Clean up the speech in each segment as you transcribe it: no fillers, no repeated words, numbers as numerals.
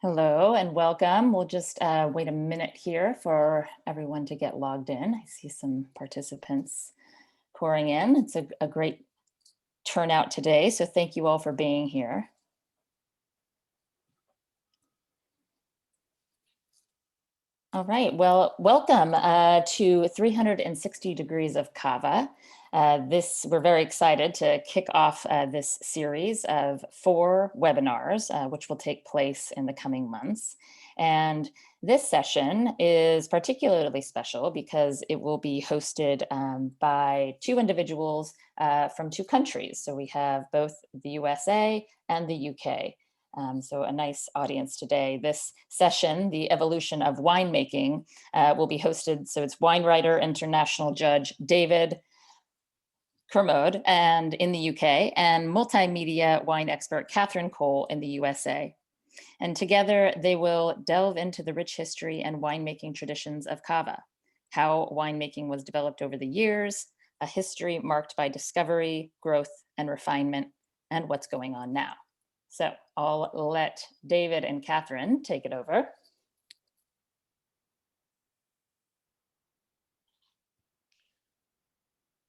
Hello and welcome. We'll just wait a minute here for everyone to get logged in. I see some participants pouring in. It's a great turnout today, so thank you all for being here. All right, well, welcome to 360 Degrees of Cava. We're very excited to kick off this series of 4 webinars, which will take place in the coming months. And this session is particularly special because it will be hosted by 2 individuals from 2 countries. So we have both the USA and the UK. So a nice audience today. This session, The Evolution of Winemaking, will be hosted. So it's wine writer, international judge David Kermode and in the UK, and multimedia wine expert Catherine in the USA. And together they will delve into the rich history and winemaking traditions of Cava, how winemaking was developed over the years, a history marked by discovery, growth, and refinement, and what's going on now. So I'll let David and Catherine take it over.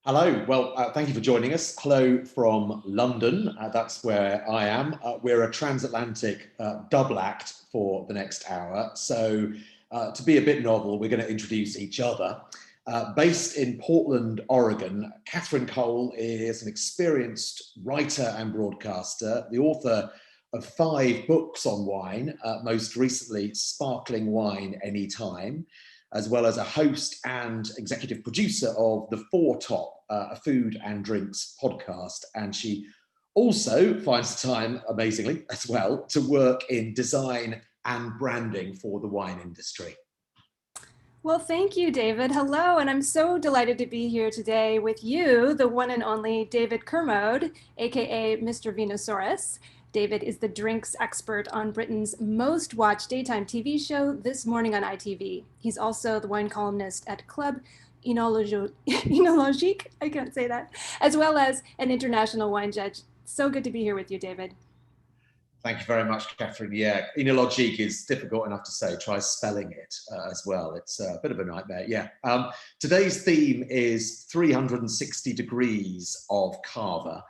Hello, well, thank you for joining us. Hello from London, that's where I am. We're a transatlantic double act for the next hour. So to be a bit novel, we're going to introduce each other. Based in Portland, Oregon, Catherine Cole is an experienced writer and broadcaster, the author of 5 books on wine, most recently Sparkling Wine Anytime, as well as a host and executive producer of the 4 Top, a food and drinks podcast. And she also finds the time, amazingly, as well, to work in design and branding for the wine industry. Well, thank you, David. Hello, and I'm so delighted to be here today with you, the one and only David Kermode, aka Mr. Vinosaurus. David is the drinks expert on Britain's most watched daytime TV show, This Morning on ITV. He's also the wine columnist at Club Enologique, I can't say that, as well as an international wine judge. So good to be here with you, David. Thank you very much, Catherine. Yeah, Enologique is difficult enough to say. Try spelling it as well. It's a bit of a nightmare, yeah. Today's theme is 360 Degrees of Cava.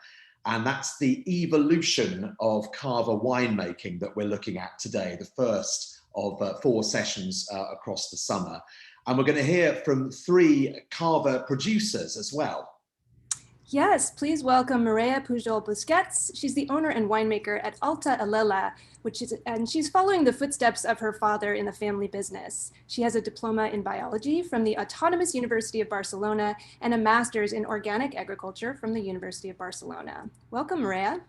And that's the evolution of Cava winemaking that we're looking at today, the first of 4 sessions across the summer. And we're going to hear from 3 Cava producers as well. Yes, please welcome Mireia Pujol Busquets. She's the owner and winemaker at Alta Elela, and she's following the footsteps of her father in the family business. She has a diploma in biology from the Autonomous University of Barcelona and a master's in organic agriculture from the University of Barcelona. Welcome, Mireia.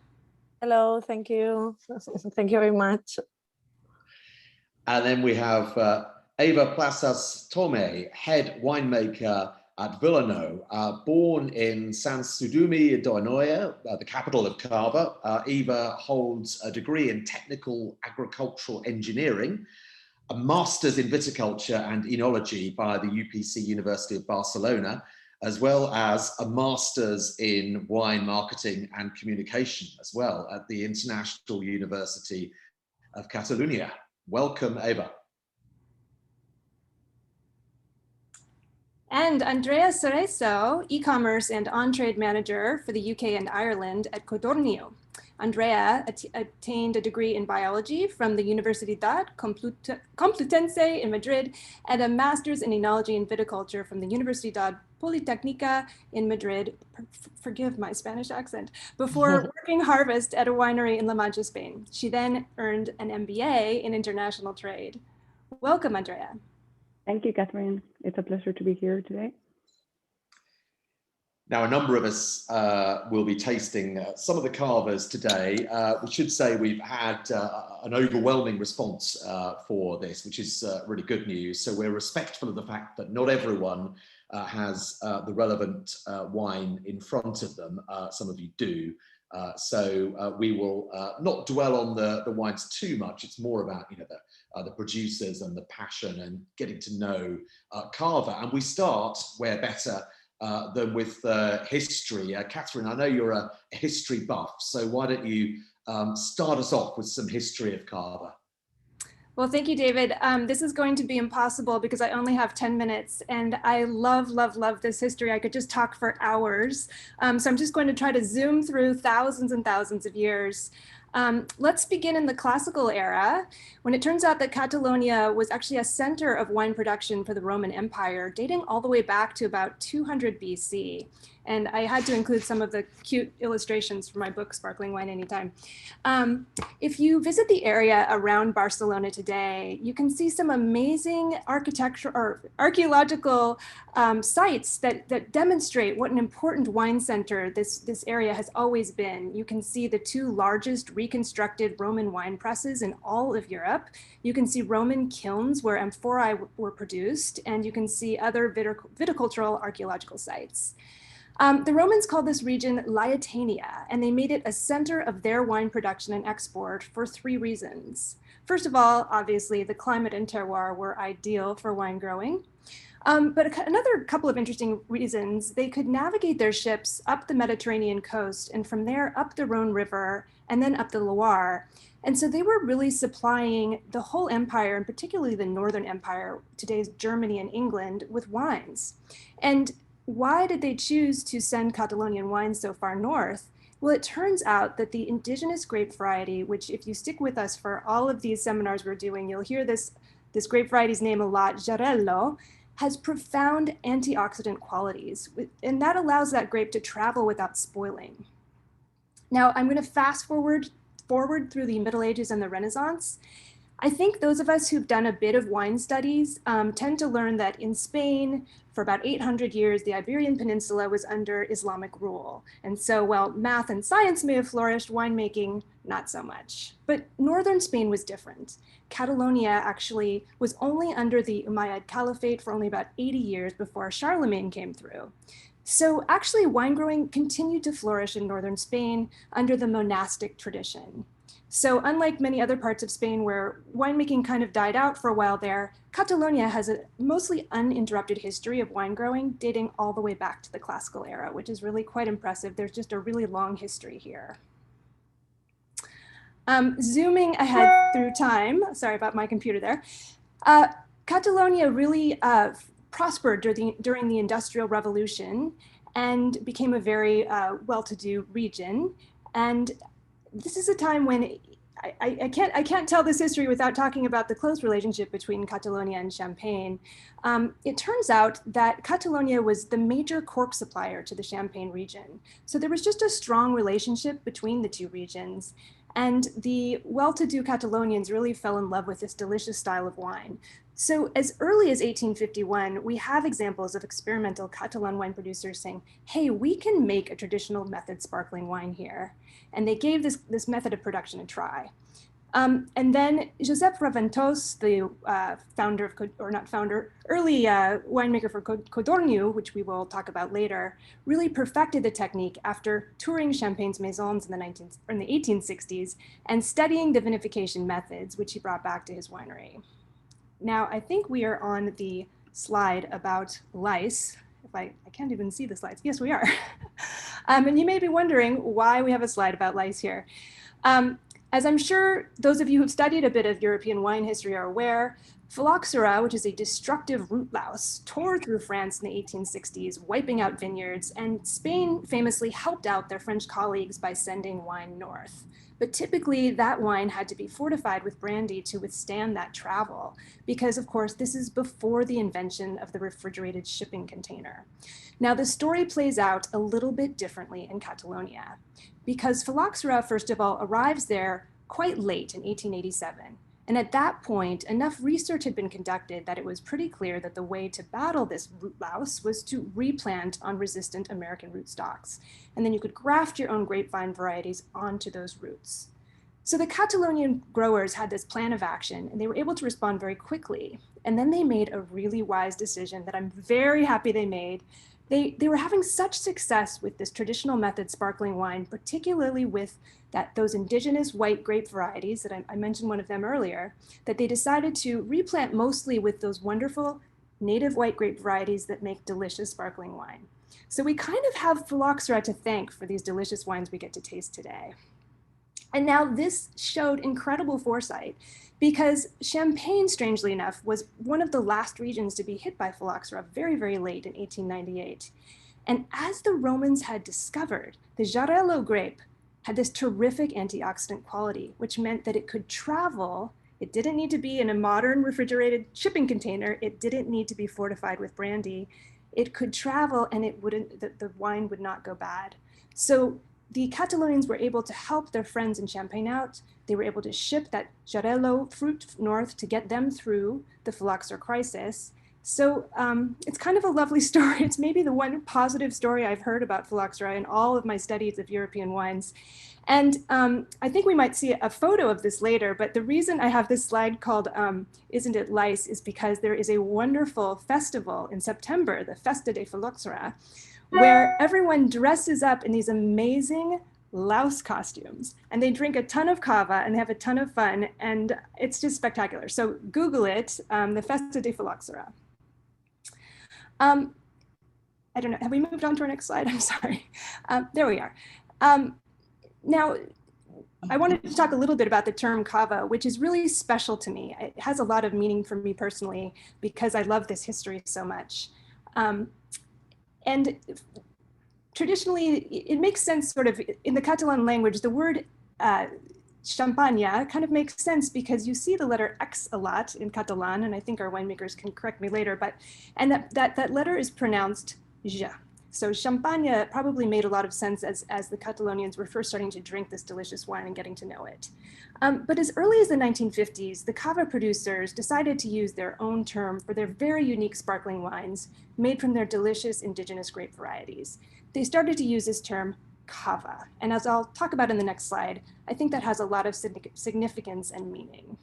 Hello, thank you. Thank you very much. And then we have Eva Plazas Tome, head winemaker at Villano, born in San Sudumi d'Onoia, the capital of Carver. Eva holds a degree in technical agricultural engineering, a master's in viticulture and enology by the UPC University of Barcelona, as well as a master's in wine marketing and communication as well at the International University of Catalonia. Welcome, Eva. And Andrea Cerezo, e-commerce and on-trade manager for the UK and Ireland at Codornio. Andrea attained a degree in biology from the Universidad Complutense in Madrid and a master's in enology and viticulture from the Universidad Politécnica in Madrid, forgive my Spanish accent, before working harvest at a winery in La Mancha, Spain. She then earned an MBA in international trade. Welcome, Andrea. Thank you, Catherine. It's a pleasure to be here today. Now, a number of us will be tasting some of the Cavas today. We should say we've had an overwhelming response for this, which is really good news. So we're respectful of the fact that not everyone has the relevant wine in front of them. Some of you do. So we will not dwell on the wines too much. It's more about the producers and the passion and getting to know Cava. And we start where better than with history. Catherine, I know you're a history buff, so why don't you start us off with some history of Carver? Well, thank you, David. This is going to be impossible because I only have 10 minutes and I love, love, love this history. I could just talk for hours. So I'm just going to try to zoom through thousands and thousands of years. Let's begin in the classical era, when it turns out that Catalonia was actually a center of wine production for the Roman Empire, dating all the way back to about 200 BC. And I had to include some of the cute illustrations for my book, Sparkling Wine Anytime. If you visit the area around Barcelona today, you can see some amazing architecture or archaeological sites that demonstrate what an important wine center this area has always been. You can see the two largest reconstructed Roman wine presses in all of Europe. You can see Roman kilns where amphorae were produced, and you can see other viticultural archaeological sites. The Romans called this region Laetania, and they made it a center of their wine production and export for 3 reasons. First of all, obviously, the climate and terroir were ideal for wine growing. But another couple of interesting reasons: they could navigate their ships up the Mediterranean coast, and from there up the Rhone River, and then up the Loire. And so they were really supplying the whole empire, and particularly the Northern Empire, today's Germany and England, with wines. And why did they choose to send Catalonian wines so far north? Well, it turns out that the indigenous grape variety, which if you stick with us for all of these seminars we're doing, you'll hear this grape variety's name a lot, Xarel-lo, has profound antioxidant qualities, and that allows that grape to travel without spoiling. Now, I'm going to fast forward through the Middle Ages and the Renaissance. I think those of us who've done a bit of wine studies tend to learn that in Spain, for about 800 years, the Iberian Peninsula was under Islamic rule. And so while math and science may have flourished, winemaking, not so much. But northern Spain was different. Catalonia actually was only under the Umayyad Caliphate for only about 80 years before Charlemagne came through. So actually wine growing continued to flourish in northern Spain under the monastic tradition. So unlike many other parts of Spain where winemaking kind of died out for a while there, Catalonia has a mostly uninterrupted history of wine growing dating all the way back to the classical era, which is really quite impressive. There's just a really long history here. Zooming ahead through time, sorry about my computer there, Catalonia really prospered during the Industrial Revolution and became a very well-to-do region. And this is a time when I can't tell this history without talking about the close relationship between Catalonia and Champagne. It turns out that Catalonia was the major cork supplier to the Champagne region. So there was just a strong relationship between the two regions. And the well-to-do Catalonians really fell in love with this delicious style of wine. So as early as 1851, we have examples of experimental Catalan wine producers saying, hey, we can make a traditional method sparkling wine here. And they gave this method of production a try. And then Josep Raventós, the founder of, or not founder, early winemaker for Codorniu, which we will talk about later, really perfected the technique after touring Champagne's maisons in the 1860s and studying the vinification methods, which he brought back to his winery. Now, I think we are on the slide about lice. If I can't even see the slides. Yes, we are. And you may be wondering why we have a slide about lice here. As I'm sure those of you who've studied a bit of European wine history are aware, phylloxera, which is a destructive root louse, tore through France in the 1860s, wiping out vineyards, and Spain famously helped out their French colleagues by sending wine north. But typically that wine had to be fortified with brandy to withstand that travel, because of course this is before the invention of the refrigerated shipping container. Now the story plays out a little bit differently in Catalonia, because phylloxera, first of all, arrives there quite late in 1887. And at that point, enough research had been conducted that it was pretty clear that the way to battle this root louse was to replant on resistant American rootstocks. And then you could graft your own grapevine varieties onto those roots. So the Catalonian growers had this plan of action, and they were able to respond very quickly. And then they made a really wise decision that I'm very happy they made. They were having such success with this traditional method sparkling wine, particularly with those indigenous white grape varieties that I mentioned one of them earlier, that they decided to replant mostly with those wonderful native white grape varieties that make delicious sparkling wine. So we kind of have phylloxera to thank for these delicious wines we get to taste today. And now this showed incredible foresight because Champagne, strangely enough, was one of the last regions to be hit by phylloxera very, very late in 1898. And as the Romans had discovered, the Jarello grape had this terrific antioxidant quality, which meant that it could travel. It didn't need to be in a modern refrigerated shipping container. It didn't need to be fortified with brandy. It could travel and it wouldn't, the wine would not go bad. So the Catalonians were able to help their friends in Champagne out. They were able to ship that Jarello fruit north to get them through the phylloxera crisis. So it's kind of a lovely story. It's maybe the one positive story I've heard about phylloxera in all of my studies of European wines. And I think we might see a photo of this later, but the reason I have this slide called Isn't It Lice is because there is a wonderful festival in September, the Festa de Phylloxera, where everyone dresses up in these amazing louse costumes and they drink a ton of cava and they have a ton of fun, and it's just spectacular. So Google it, the Festa de Phylloxera. I don't know, have we moved on to our next slide? I'm sorry. There we are. Now, I wanted to talk a little bit about the term cava, which is really special to me. It has a lot of meaning for me personally because I love this history so much. And traditionally, it makes sense sort of in the Catalan language, the word champagne kind of makes sense because you see the letter X a lot in Catalan, and I think our winemakers can correct me later, but, and that letter is pronounced ja. So champagne probably made a lot of sense as the Catalonians were first starting to drink this delicious wine and getting to know it. But as early as the 1950s, the cava producers decided to use their own term for their very unique sparkling wines made from their delicious indigenous grape varieties. They started to use this term cava. And as I'll talk about in the next slide, I think that has a lot of significance and meaning.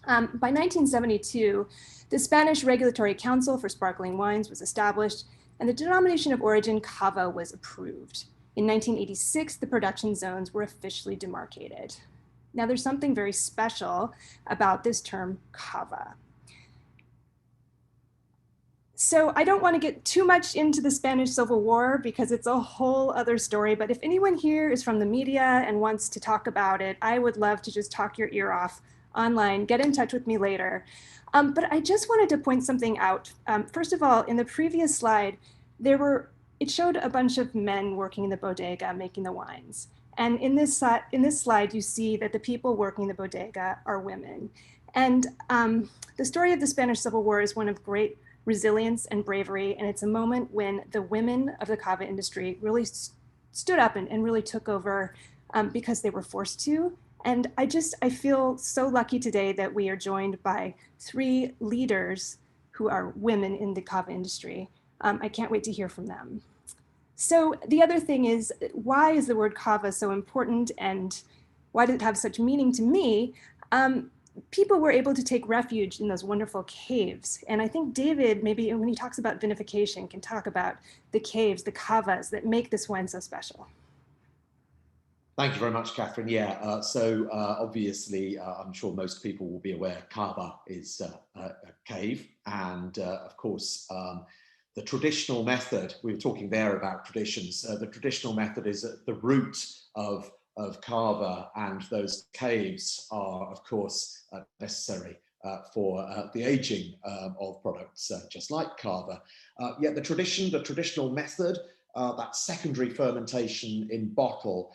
By 1972, the Spanish Regulatory Council for Sparkling Wines was established, and the denomination of origin cava was approved. In 1986, the production zones were officially demarcated. Now there's something very special about this term cava. So I don't want to get too much into the Spanish Civil War because it's a whole other story, but if anyone here is from the media and wants to talk about it, I would love to just talk your ear off online. Get in touch with me later. But I just wanted to point something out. First of all, in the previous slide, it showed a bunch of men working in the bodega making the wines. And in this slide, you see that the people working the bodega are women. And the story of the Spanish Civil War is one of great resilience and bravery. And it's a moment when the women of the cava industry really stood up and really took over because they were forced to. And I feel so lucky today that we are joined by 3 leaders who are women in the cava industry. I can't wait to hear from them. So the other thing is, why is the word cava so important and why did it have such meaning to me? People were able to take refuge in those wonderful caves. And I think David, maybe when he talks about vinification, can talk about the caves, the cavas that make this wine so special. Thank you very much, Catherine. Yeah, obviously, I'm sure most people will be aware Cava is a cave. And of course, the traditional method, we were talking there about traditions, the traditional method is at the root of Cava, and those caves are, of course, necessary for the aging of products, just like Cava. Yet the traditional method, that secondary fermentation in bottle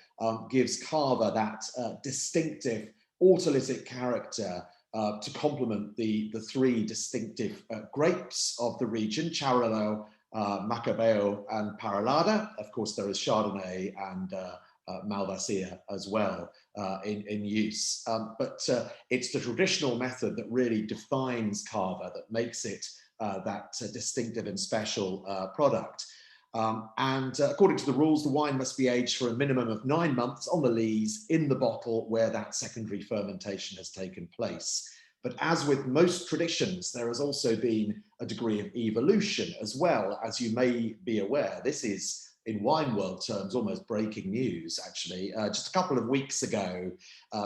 gives Cava that distinctive autolytic character to complement the 3 distinctive grapes of the region, Charolais, Macabeo, and Parellada. Of course, there is Chardonnay and Malvasia as well in use. But it's the traditional method that really defines Cava, that makes it that distinctive and special product. And according to the rules, the wine must be aged for a minimum of 9 months on the lees in the bottle where that secondary fermentation has taken place. But as with most traditions, there has also been a degree of evolution as well. As you may be aware, this is, in wine world terms, almost breaking news, actually. Just a couple of weeks ago,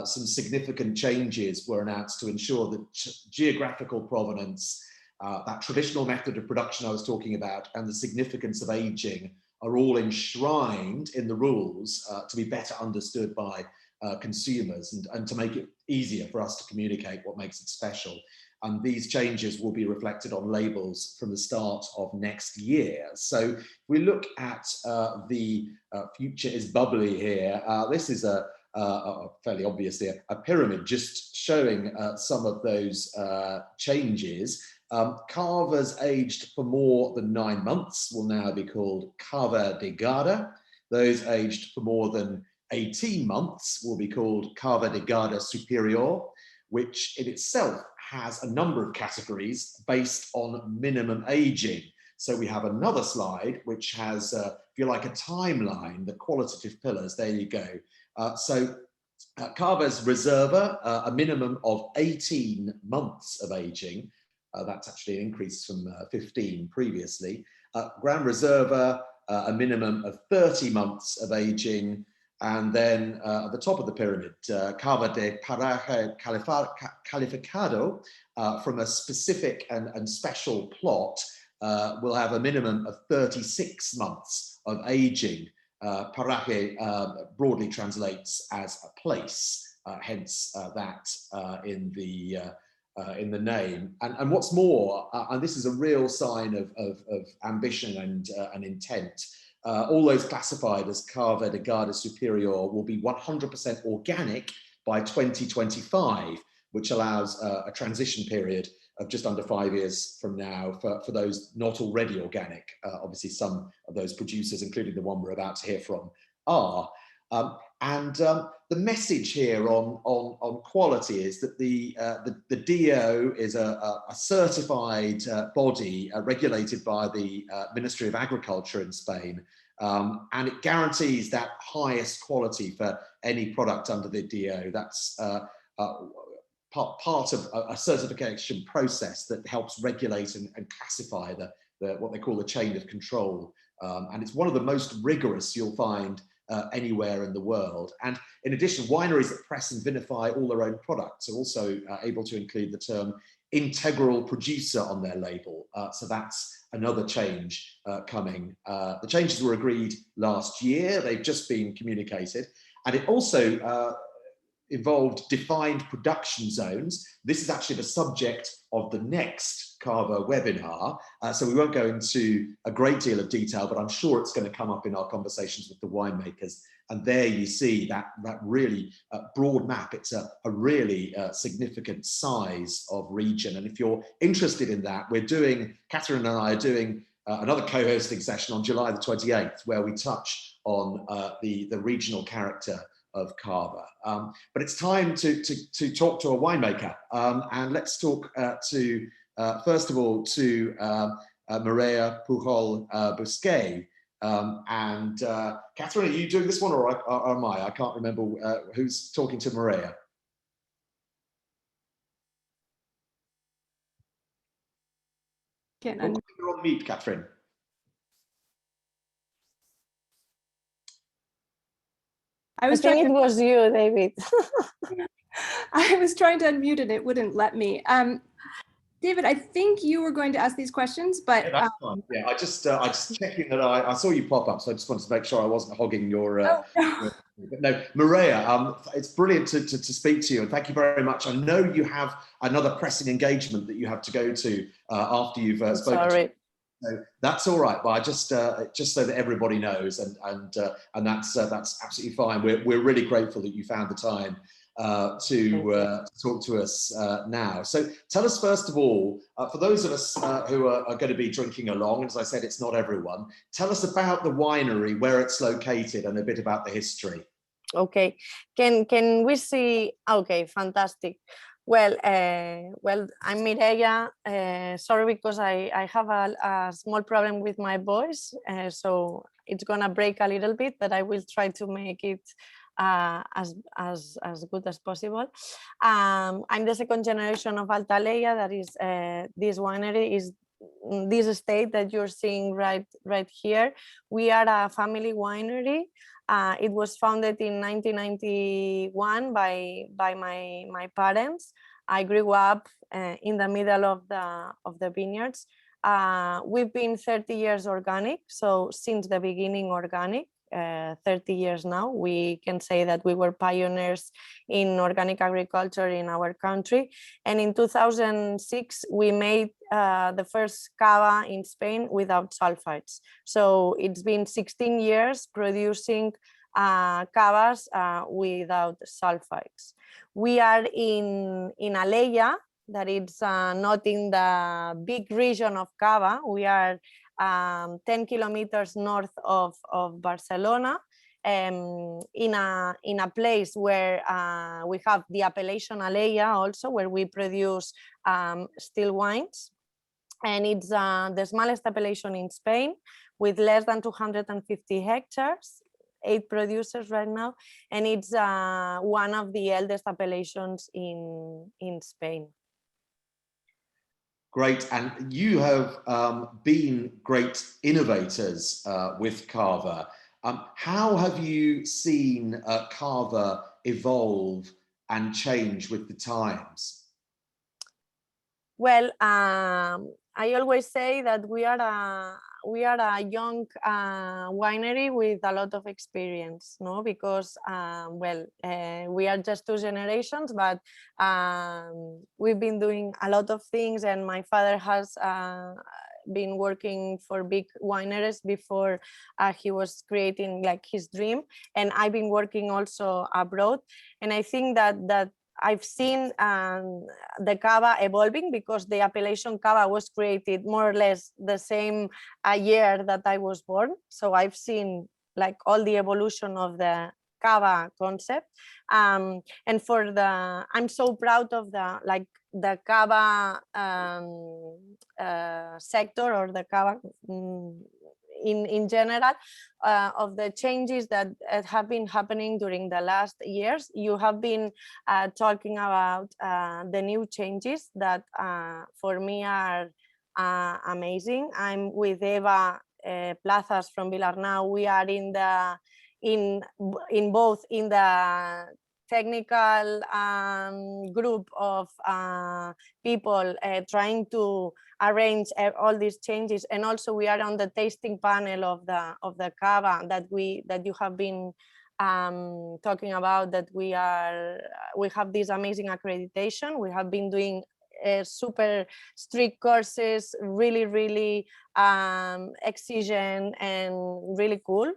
some significant changes were announced to ensure that geographical provenance, that traditional method of production I was talking about, and the significance of aging are all enshrined in the rules to be better understood by consumers and to make it easier for us to communicate what makes it special. And these changes will be reflected on labels from the start of next year. So if we look at the future is bubbly here, this is fairly obviously a pyramid just showing some of those changes. Carvers aged for more than 9 months will now be called Cava D.O. Those aged for more than 18 months will be called Cava D.O Superior, which in itself has a number of categories based on minimum aging. So we have another slide which has, if you like, a timeline, the qualitative pillars. There you go. Carver's Reserva, a minimum of 18 months of aging. That's actually an increase from 15 previously. Grand Reserva, a minimum of 30 months of aging. And then at the top of the pyramid, Cava de Paraje Calificado, from a specific and special plot, will have a minimum of 36 months of aging. Paraje broadly translates as a place, hence that in the name. And what's more, and this is a real sign of ambition and intent, all those classified as Cava D.O Superior will be 100% organic by 2025, which allows a transition period of just under 5 years from now for those not already organic. Obviously, some of those producers, including the one we're about to hear from, are. The message here on quality is that the DO is a certified body regulated by the Ministry of Agriculture in Spain, and it guarantees that highest quality for any product under the DO. That's part of a certification process that helps regulate and classify what they call the chain of control. And it's one of the most rigorous you'll find anywhere in the world. And in addition, wineries that press and vinify all their own products are also able to include the term integral producer on their label. So that's another change coming. The changes were agreed last year. They've just been communicated. And it also involved defined production zones. This is actually the subject of the next Carver webinar. So we won't go into a great deal of detail, but I'm sure it's going to come up in our conversations with the winemakers. And there you see that really broad map. It's a really significant size of region. And if you're interested in that, Katherine and I are doing another co-hosting session on July the 28th, where we touch on the regional character of Carver. But it's time to talk to a winemaker. And let's talk first of all to Mireia Pujol Busquet. Katherine, are you doing this one or am I? I can't remember who's talking to Mireia. You're on mute, Katherine. I think it was you, David. I was trying to unmute and it wouldn't let me. David, I think you were going to ask these questions, but yeah, that's fine. Yeah, I just checking that I saw you pop up, so I just wanted to make sure I wasn't hogging your. But no, Mireia, it's brilliant to speak to you, and thank you very much. I know you have another pressing engagement that you have to go to after you've spoken. Sorry. So that's all right, but I just so that everybody knows, and that's absolutely fine. We're really grateful that you found the time to talk to us now. So tell us first of all, for those of us who are going to be drinking along, as I said, it's not everyone. Tell us about the winery, where it's located, and a bit about the history. Okay, can we see? Okay, fantastic. Well, I'm Mireia. Sorry, because I have a small problem with my voice, so it's gonna break a little bit, but I will try to make it as good as possible. I'm the second generation of Altaleia. That is, this winery is this estate that you're seeing right here. We are a family winery. It was founded in 1991 by my parents. I grew up in the middle of the vineyards. We've been 30 years organic, so since the beginning organic. 30 years now. We can say that we were pioneers in organic agriculture in our country. And in 2006, we made the first cava in Spain without sulfites. So it's been 16 years producing cavas without sulfites. We are in Alella, that it's not in the big region of Cava. We are 10 kilometers north of Barcelona, in a place where we have the appellation Alella also, where we produce still wines. And it's the smallest appellation in Spain, with less than 250 hectares, 8 producers right now, and it's one of the eldest appellations in Spain. Great, and you have been great innovators with Carver. How have you seen Carver evolve and change with the times? Well, I always say that we are a young winery with a lot of experience, no? Because we are just 2 generations, but we've been doing a lot of things, and my father has been working for big wineries before he was creating like his dream, and I've been working also abroad, and I think that I've seen the cava evolving, because the appellation cava was created more or less the same year that I was born. So I've seen like all the evolution of the cava concept, and for the, I'm so proud of the cava sector, or the cava in general, of the changes that have been happening during the last years. You have been talking about the new changes that for me are amazing. I'm with Eva Plazas from Vilarnau. We are in both in the technical group of people trying to arrange all these changes, and also we are on the tasting panel of the cava that you have been talking about, that we have this amazing accreditation. We have been doing super strict courses, really exigent and really cool,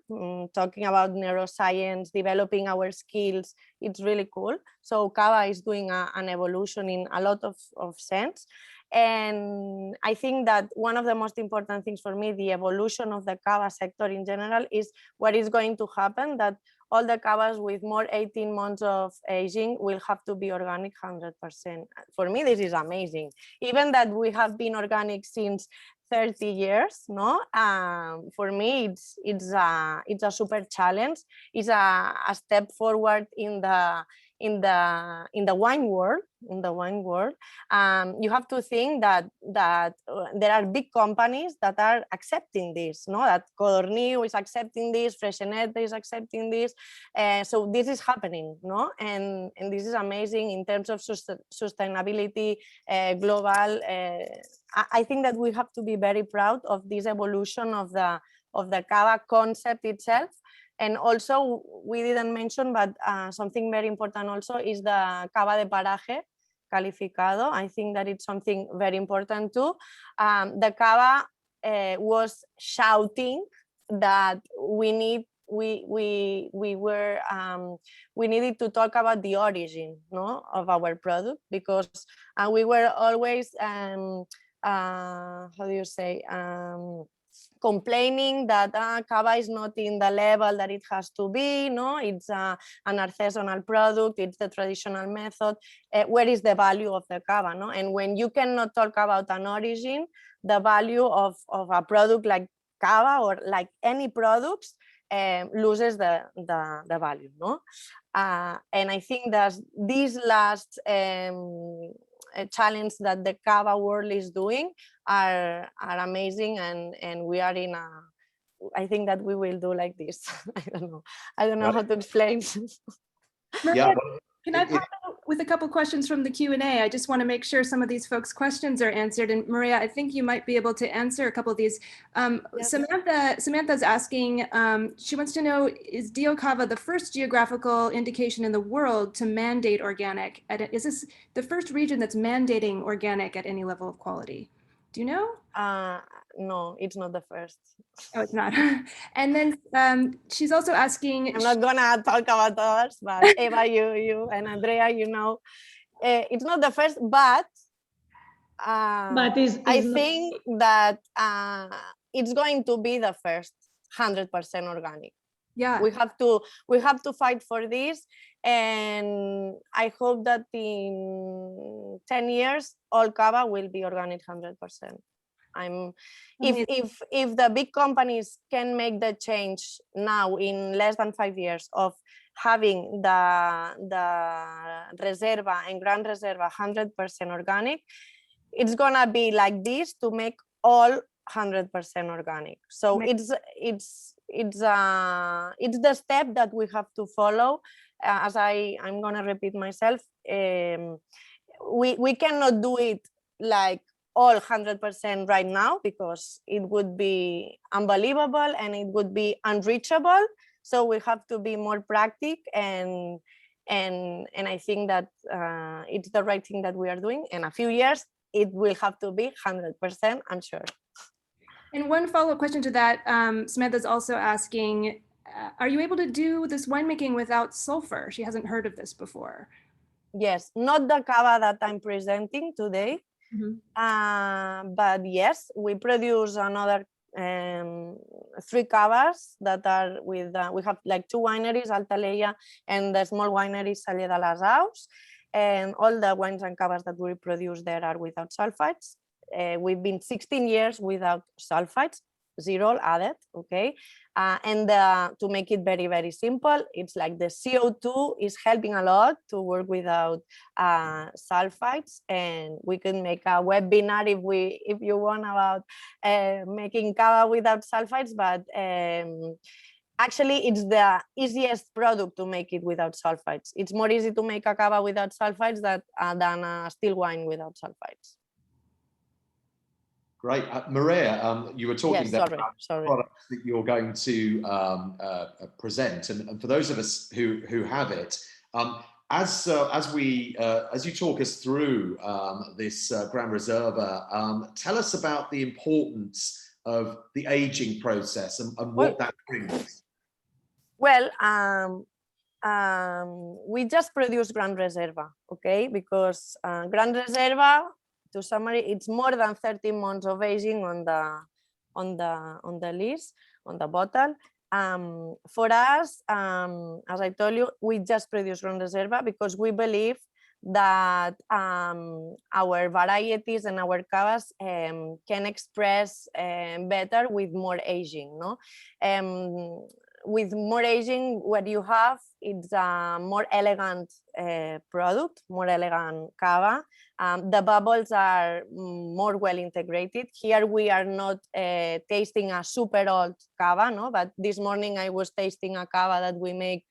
talking about neuroscience, developing our skills. It's really cool. So cava is doing an evolution in a lot of sense. And I think that one of the most important things for me, the evolution of the cava sector in general, is what is going to happen, that all the cavas with more 18 months of aging will have to be organic 100%. For me, this is amazing. Even that we have been organic since 30 years, no? For me, it's a super challenge. It's a step forward in the wine world. You have to think that there are big companies that are accepting this, no? That Codorníu is accepting this, Freixenet is accepting this, so this is happening, no? And this is amazing in terms of sustainability, global. I think that we have to be very proud of this evolution of the cava concept itself. And also, we didn't mention, but something very important also is the cava de paraje calificado. I think that it's something very important too. The cava was shouting that we needed to talk about the origin, no, of our product, because we were always how do you say, complaining that cava is not in the level that it has to be, no? It's an artisanal product, it's the traditional method. Where is the value of the cava, no? And when you cannot talk about an origin, the value of a product like cava, or like any products, loses the value, no? And I think that these last challenge that the cava world is doing are amazing, and we are in a, I think that we will do like this. I don't know how to explain. Yeah, Can I pop in with a couple questions from the Q&A. I just want to make sure some of these folks' questions are answered. And Maria, I think you might be able to answer a couple of these. Yes. Samantha's asking, she wants to know, is D.O. Cava the first geographical indication in the world to mandate organic? Is this the first region that's mandating organic at any level of quality? Do you know? No, it's not the first. Oh, it's not. And then she's also asking. I'm not gonna talk about others, but Eva, you and Andrea, you know, it's not the first, but I think that it's going to be the first 100% organic. Yeah. We have to fight for this, and I hope that in 10 years all cava will be organic 100%. If the big companies can make the change now in less than 5 years of having the Reserva and Gran Reserva 100% organic, it's gonna be like this to make all 100% organic. So it's the step that we have to follow. As I'm gonna repeat myself, we cannot do it like all 100% right now, because it would be unbelievable and it would be unreachable. So we have to be more practical, and I think that it's the right thing that we are doing. In a few years, it will have to be 100%, I'm sure. And one follow-up question to that, Samantha's also asking, are you able to do this winemaking without sulfur? She hasn't heard of this before. Yes, not the cava that I'm presenting today. But yes, we produce another 3 cavas that are with, we have like 2 wineries, Alta and the small winery Salle de les Aus, and all the wines and cavas that we produce there are without sulfites. We've been 16 years without sulfites, 0 added, okay? And to make it very, very simple, it's like the CO2 is helping a lot to work without sulfites, and we can make a webinar if you want about making cava without sulfites, but actually it's the easiest product to make it without sulfites. It's more easy to make a cava without sulfites than a still wine without sulfites. Great. Maria, you were talking about products that you're going to present. And for those of us who have it, as you talk us through this Gran Reserva, tell us about the importance of the aging process and what that brings. Well, we just produced Gran Reserva, okay? Because Gran Reserva, to summary, it's more than 30 months of aging on the list, on the bottle. For us, as I told you, we just produce Gran Reserva because we believe that our varieties and our cavas can express better with more aging, no? With more aging, what you have is a more elegant product, more elegant cava. The bubbles are more well integrated. Here we are not tasting a super old cava, no? But this morning I was tasting a cava that we make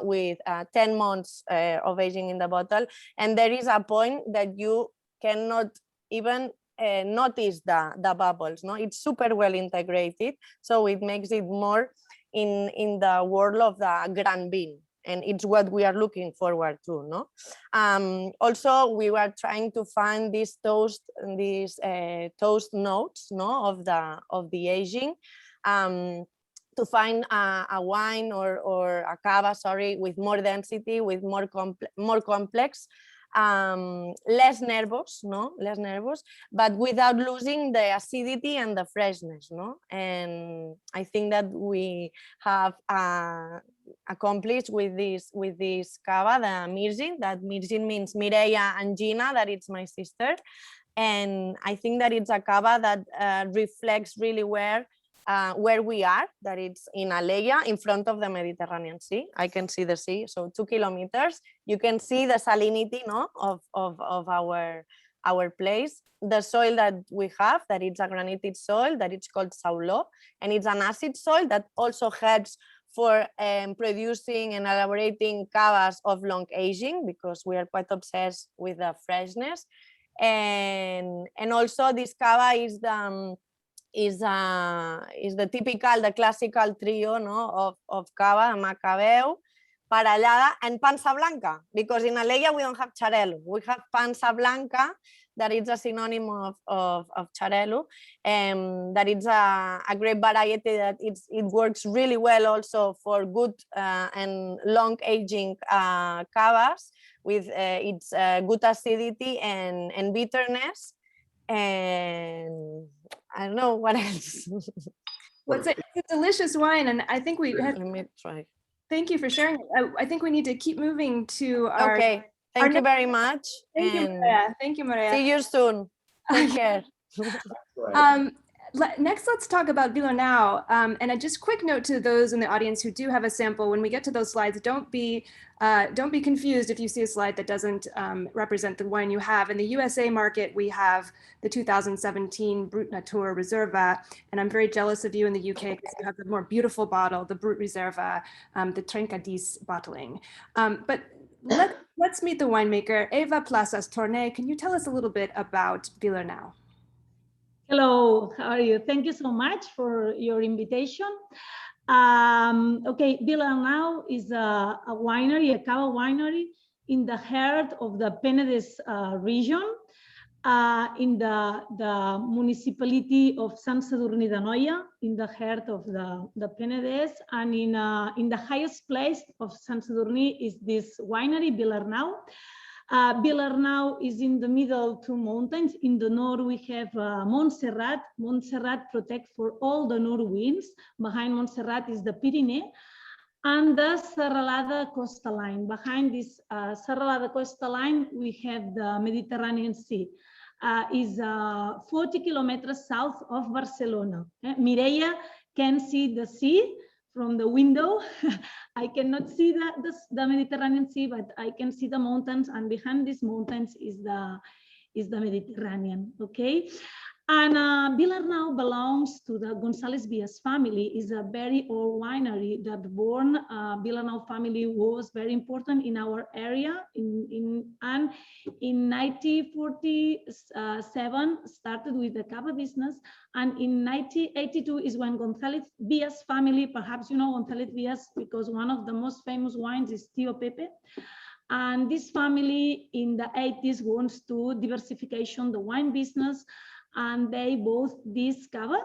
with 10 months of aging in the bottle, and there is a point that you cannot even notice the bubbles, no? It's super well integrated, so it makes it more in the world of the Grand Bean, and it's what we are looking forward to, no? Also, we were trying to find these toast notes, no, of the aging, to find a wine or a cava, sorry, with more density, with more complex, less nervous, no, less nervous, but without losing the acidity and the freshness, no? And I think that we have accomplished with this cava, the Mirgin. That Mirgin means Mireia and Gina, that it's my sister, and I think that it's a cava that reflects really well where we are, that it's in Aleia, in front of the Mediterranean Sea. I can see the sea, so 2 kilometers. You can see the salinity, no, of our place. The soil that we have, that it's a granitic soil, that it's called Saulo, and it's an acid soil that also helps for producing and elaborating cavas of long aging, because we are quite obsessed with the freshness. And also this cava is the typical, the classical trio, no, of cava, macabeo, parellada, and pansa blanca, because in Alella we don't have xarel·lo. We have pansa blanca, that is a synonym of xarel·lo, that it's a great variety that it works really well also for good and long aging cavas with its good acidity and bitterness. And I don't know what else. Well, it's a delicious wine, and I think we have, Let me try. thank you for sharing. I think we need to keep moving to our. Okay, thank you very much. Thank you, Maria. Thank you, Maria. See you soon. Take care. Next, let's talk about Villarnau. And just quick note to those in the audience who do have a sample, when we get to those slides, don't be confused if you see a slide that doesn't represent the wine you have. In the USA market, we have the 2017 Brut Natur Reserva, and I'm very jealous of you in the UK because you have the more beautiful bottle, the Brut Reserva, the Trencadis bottling. But let's meet the winemaker, Eva Plazas Torné. Can you tell us a little bit about Villarnau? Hello, how are you? Thank you so much for your invitation. Okay, Villarnau is a winery, a cava winery in the heart of the Penedès region, in the municipality of Sant Sadurní d'Anoia, in the heart of the Penedès, and in the highest place of Sant Sadurní is this winery, Villarnau. Villarnau is in the middle two mountains. In the north, we have Montserrat. Montserrat protects for all the north winds. Behind Montserrat is the Pyrenees and the Serralada coastal line. Behind this Serralada coastal line, we have the Mediterranean Sea. Is 40 kilometers south of Barcelona. Mireia can see the sea from the window. I cannot see the Mediterranean Sea, but I can see the mountains, and behind these mountains is the Mediterranean, okay? And Villarnau belongs to the González Vías family. Is a very old winery that born Villarnau family was very important in our area. And in 1947 started with the cava business, and in 1982 is when González Vías family, perhaps you know González Vías because one of the most famous wines is Tío Pepe. And this family in the 80s wants to diversification the wine business, and they bought this cava,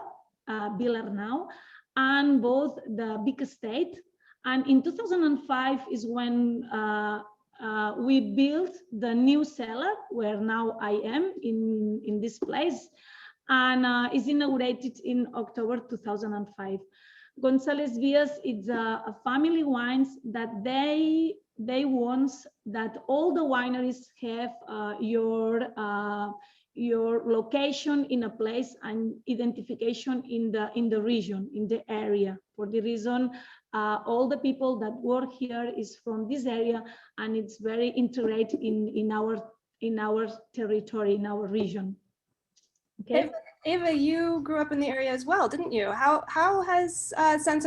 Villarnau, and bought the big estate. And in 2005 is when we built the new cellar where now I am in this place, and is inaugurated in October 2005. González Vías is a family wines that they want that all the wineries have your location in a place and identification in the region, in the area. For the reason, all the people that work here is from this area, and it's very integrated in our territory, in our region. Okay. Eva, you grew up in the area as well, didn't you? How has Sant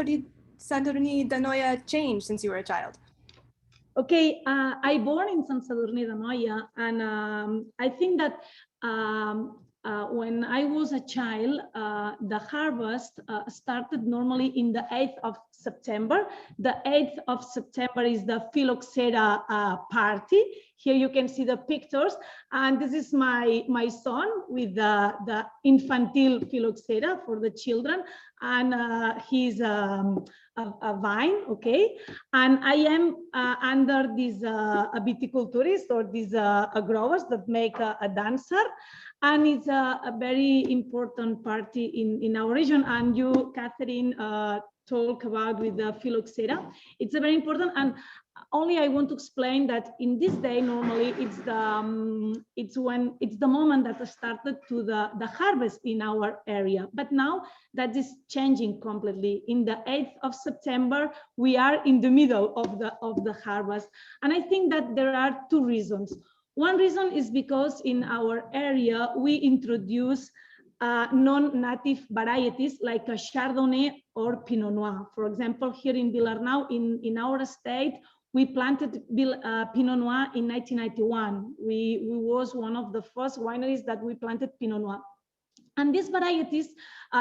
Sadurní d'Anoia changed since you were a child? Okay, I born in Sant Sadurní d'Anoia, and I think that when I was a child, the harvest started normally in the 8th of September. The 8th of September is the phylloxera party. Here you can see the pictures, and this is my son with the infantile phylloxera for the children, and he's a vine, okay? And I am under these viticulturists or these growers that make a dancer, and it's a very important party in our region. And you, Catherine, talk about with the phylloxera. It's a very important, and only I want to explain that in this day normally it's the moment that started to the harvest in our area, but now that is changing completely. In the 8th of September we are in the middle of the harvest, and I think that there are two reasons. One reason is because in our area we introduce non-native varieties like a Chardonnay or Pinot Noir. For example, here in Villarnau, in our state, we planted Pinot Noir in 1991. We was one of the first wineries that we planted Pinot Noir. And these varieties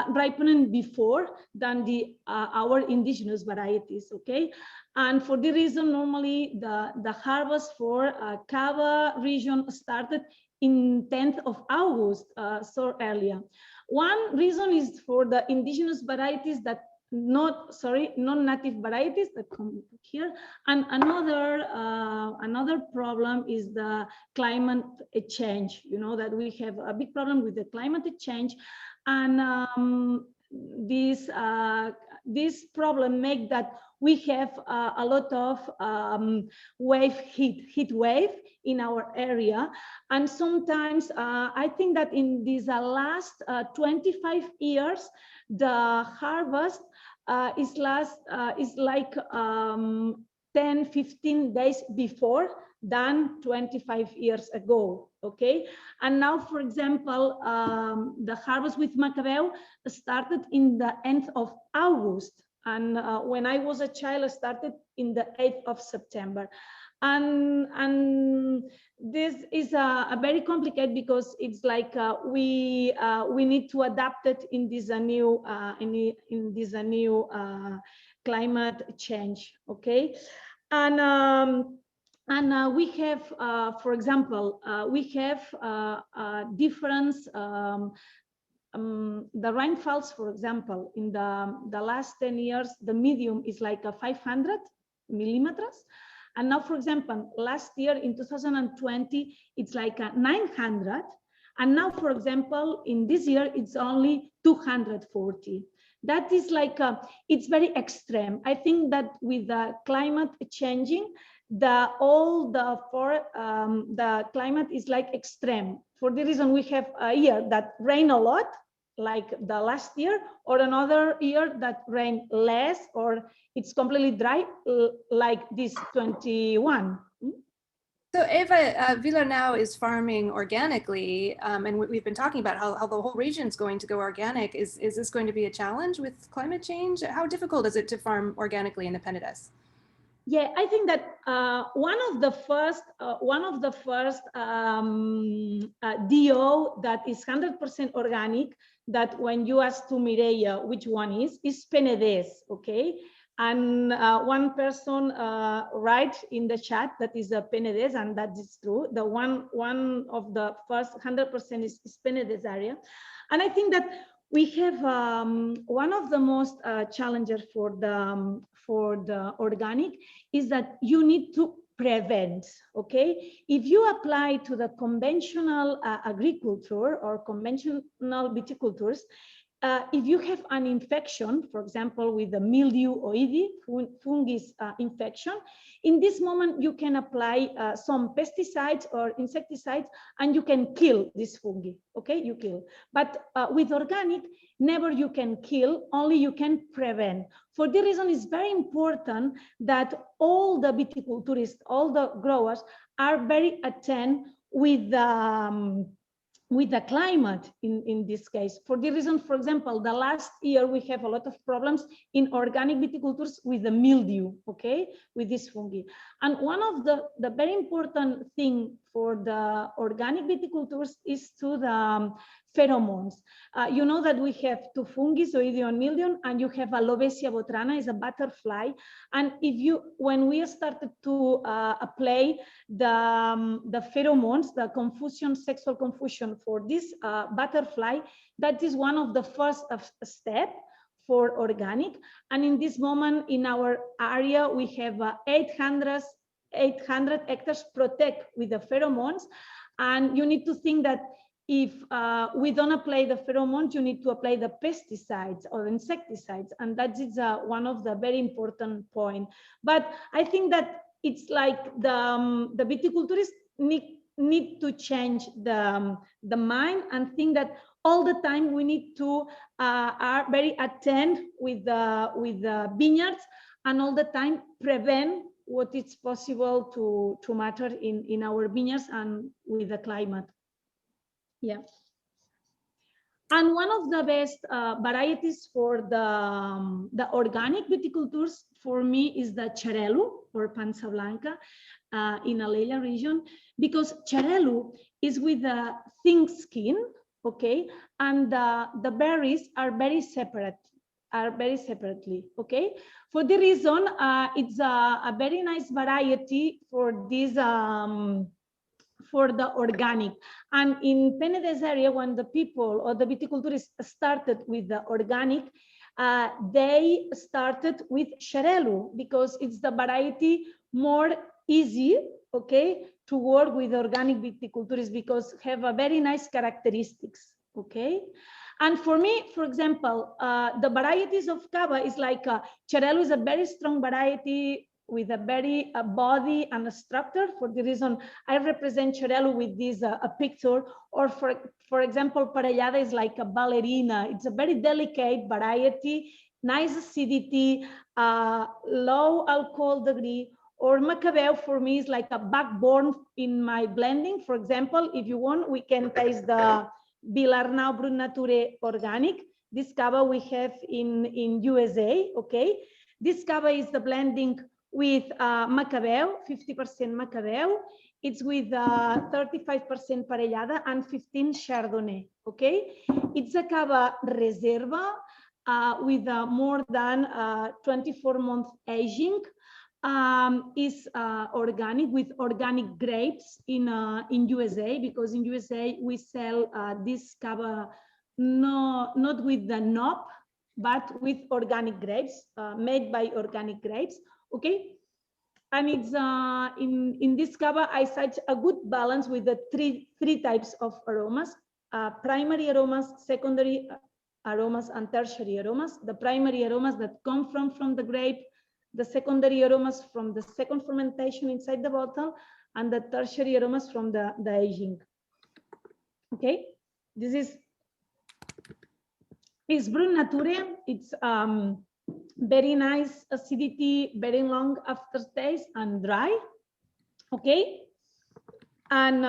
ripened before than our indigenous varieties, okay? And for the reason, normally the harvest for Cava region started in 10th of August, so earlier. One reason is for the indigenous varieties that non-native varieties that come here, and another problem is the climate change. You know that we have a big problem with the climate change, and this problem make that we have a lot of heat wave in our area, and sometimes I think that in these last 25 years the harvest is like 10-15 days before than 25 years ago, okay? And now, for example, the harvest with Macabeo started in the end of August, and when I was a child, I started in the 8th of September. And this is a very complicated because it's like we need to adapt it in this new climate change, okay? And we have, for example, we have difference. The rainfalls, for example, in the last 10 years, the medium is like a 500 millimeters. And now, for example, last year in 2020, it's like a 900. And now, for example, in this year, it's only 240. That is like, it's very extreme. I think that with the climate changing, the climate is like extreme. For the reason we have a year that rain a lot, like the last year, or another year that rain less, or it's completely dry, like this 21. So Eva, Villarnau is farming organically, and we've been talking about how the whole region is going to go organic. Is this going to be a challenge with climate change? How difficult is it to farm organically in the Penedès? Yeah, I think that one of the first DO that is 100% organic, that when you ask to Mireia which one is Penedès, okay? And one person write in the chat that is a Penedès, and that is true. The one of the first 100% is Penedès area. And I think that we have one of the most challenges for the organic is that you need to prevent, okay? If you apply to the conventional agriculture or conventional viticultures, if you have an infection, for example, with the mildew oidi, fungus infection, in this moment you can apply some pesticides or insecticides and you can kill this fungi, okay? You kill. But with organic, never you can kill, only you can prevent. For the reason it's very important that all the viticulturists, all the growers are very attentive with the climate in this case. For the reason, for example, the last year we have a lot of problems in organic viticultures with the mildew, okay, with this fungi. And one of the very important thing for the organic viticultures is to the pheromones. You know that we have two fungi, Oidium and mildew, and you have Alobesia botrana, is a butterfly. And when we started to apply the pheromones, the sexual confusion for this butterfly, that is one of the first step for organic. And in this moment in our area, we have 800 hectares protect with the pheromones. And you need to think that if we don't apply the pheromones, you need to apply the pesticides or insecticides. And that is one of the very important points. But I think that it's like the viticulturists need to change the mind and think that all the time we need to are very attentive with the vineyards and all the time prevent what is possible to matter in our vineyards and with the climate. Yeah. And one of the best varieties for the organic viticultures for me is the Xarel·lo or Pansa Blanca in Alella region, because Xarel·lo is with a thin skin, okay, and the berries are very separately, okay. For the reason, it's a very nice variety for this. For the organic. And in Penedès area, when the people or the viticulturists started with the organic, they started with Xarel·lo because it's the variety more easy, okay, to work with organic viticulturists because have a very nice characteristics, okay. And for me, for example, the varieties of Cava is like Xarel·lo is a very strong variety with a very body and a structure. For the reason I represent Xarel·lo with this a picture, or for example, Parellada is like a ballerina. It's a very delicate variety, nice acidity, low alcohol degree. Or Macabeu for me is like a backbone in my blending. For example, if you want, we can taste the Vilarnau Brut Nature organic. This Cava we have in USA, okay? This Cava is the blending with Macabeu, 50% Macabeu. It's with 35% Parellada and 15 Chardonnay, okay? It's a Cava Reserva with more than 24-month aging. Is organic with organic grapes in USA, because in USA we sell this Cava not with the knob, but with organic grapes, made by organic grapes. Okay, and it's in this Cava I such a good balance with the three types of aromas: primary aromas, secondary aromas, and tertiary aromas. The primary aromas that come from the grape, the secondary aromas from the second fermentation inside the bottle, and the tertiary aromas from the aging. Okay, this is Brut Nature. It's very nice acidity, very long aftertaste, and dry. Okay, and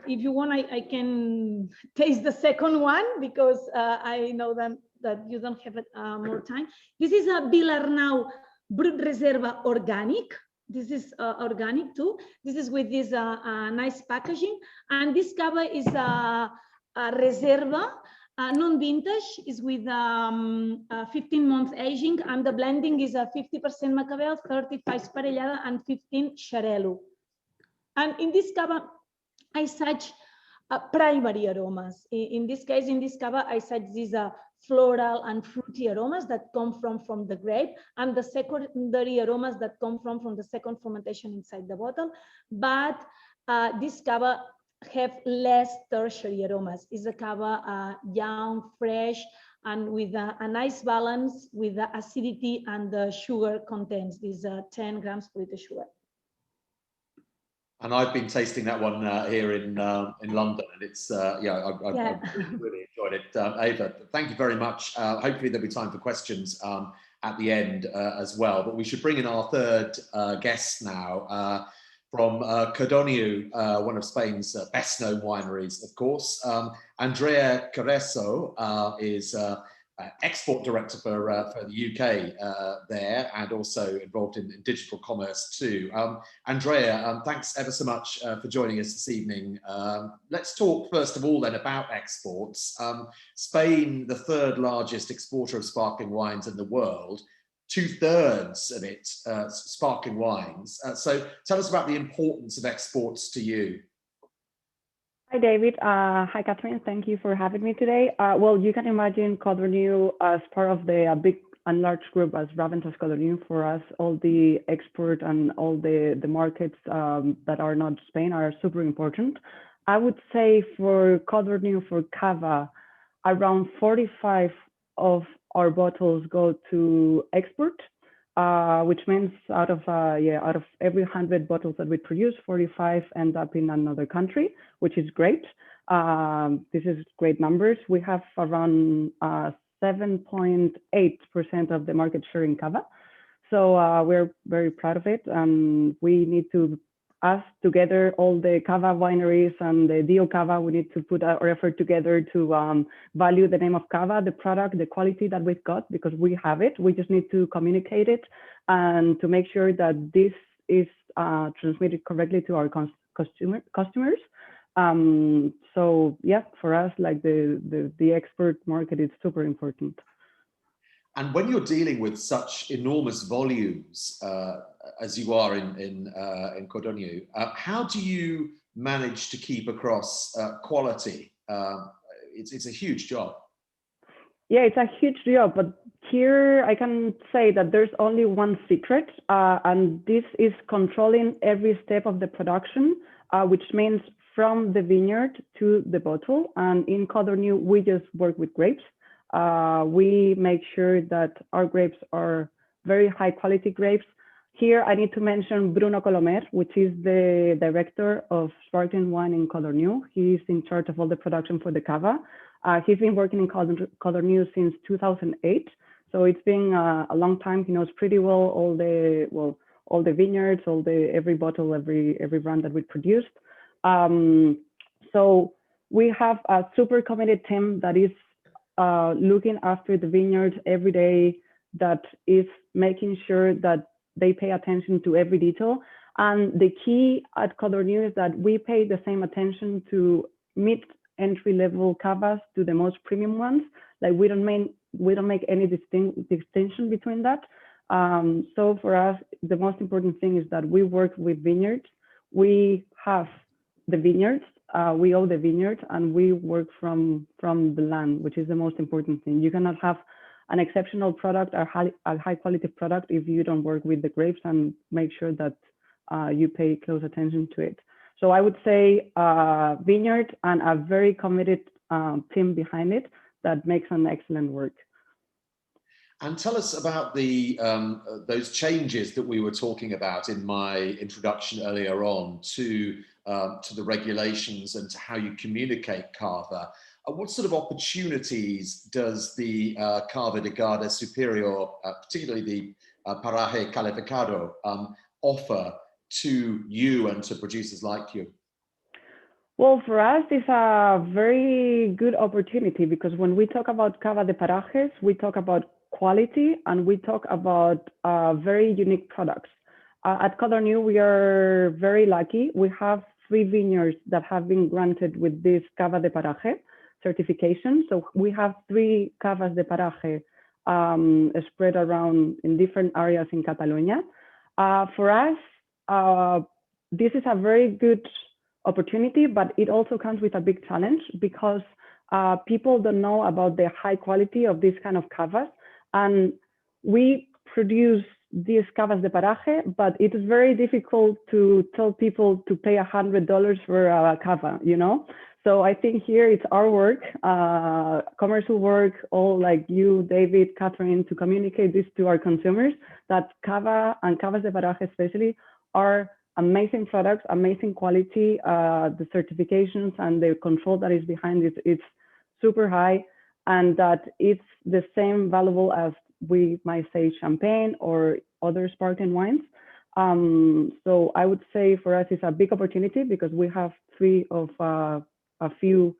if you want, I can taste the second one because I know that you don't have more time. This is a Vilarnau Brut Reserva organic. This is organic too. This is with this nice packaging, and this Cava is a Reserva. Non-vintage is with 15-month aging, and the blending is a 50% Macabeu, 35 Parellada, and 15 Xarel·lo. And in this Cava, I such primary aromas. In this case, in this Cava, I such these floral and fruity aromas that come from the grape, and the secondary aromas that come from the second fermentation inside the bottle. But this Cava have less tertiary aromas. It's a Cava young, fresh, and with a nice balance with the acidity and the sugar contents. These 10 grams per liter sugar. And I've been tasting that one here in London, and it's I've really enjoyed it. Ava, thank you very much. Hopefully there'll be time for questions at the end as well. But we should bring in our third guest now. From Codorniu, one of Spain's best-known wineries, of course. Andrea Carreso is export director for the UK there, and also involved in digital commerce too. Andrea, thanks ever so much for joining us this evening. Let's talk first of all then about exports. Spain, the third largest exporter of sparkling wines in the world, 2/3 of it sparkling wines. So tell us about the importance of exports to you. Hi, David. Hi, Catherine. Thank you for having me today. Well, you can imagine Codorniu as part of the big and large group as Raventas Codorniu. For us, all the export and all the markets that are not Spain are super important. I would say for Codorniu, for Cava, around 45 of our bottles go to export, which means out of every 100 bottles that we produce, 45 end up in another country, which is great. This is great numbers. We have around 7.8% of the market share in Cava. So we're very proud of it. And we need to us together, all the Cava wineries and the D.O Cava, we need to put our effort together to value the name of Cava, the product, the quality that we've got, because we have it. We just need to communicate it and to make sure that this is transmitted correctly to our customers. So yeah, for us, like the export market is super important. And when you're dealing with such enormous volumes as you are in Codogno, how do you manage to keep across quality? It's a huge job. Yeah, it's a huge job, but here I can say that there's only one secret, and this is controlling every step of the production, which means from the vineyard to the bottle. And in Codogno, we just work with grapes. We make sure that our grapes are very high quality grapes. Here, I need to mention Bruno Colomer, which is the director of sparkling wine in Codogno. He's in charge of all the production for the Cava. He's been working in Codogno since 2008. So it's been a long time. He knows pretty well all the vineyards, every bottle, every brand that we produced. So we have a super committed team that is looking after the vineyards every day, that is making sure that they pay attention to every detail. And the key at Codogno is that we pay the same attention to mid-entry-level cavas to the most premium ones. Like we don't make any distinction between that. So for us, the most important thing is that we work with vineyards. We have the vineyards. We own the vineyard, and we work from the land, which is the most important thing. You cannot have an exceptional product, a high quality product, if you don't work with the grapes and make sure that you pay close attention to it. So I would say vineyard and a very committed team behind it that makes an excellent work. And tell us about the those changes that we were talking about in my introduction earlier on to the regulations and to how you communicate Cava. What sort of opportunities does the Cava de Garda Superior, particularly the Paraje Calificado, offer to you and to producers like you? Well, for us, it's a very good opportunity, because when we talk about Cava de Parajes, we talk about quality and we talk about very unique products. At Codogno, we are very lucky. We have 3 vineyards that have been granted with this Cava de Paraje certification. So we have 3 Cavas de Paraje spread around in different areas in Catalonia. For us, this is a very good opportunity, but it also comes with a big challenge, because people don't know about the high quality of this kind of cavas. And we produce these Cavas de Paraje, but it's very difficult to tell people to pay $100 for a cava, you know? So I think here it's our work, commercial work, all like you, David, Catherine, to communicate this to our consumers, that Cava and Cavas de Paraje especially are amazing products, amazing quality. The certifications and the control that is behind it, it's super high, and that it's the same valuable as we might say champagne or other sparkling wines. So I would say for us, it's a big opportunity, because we have 3 of a few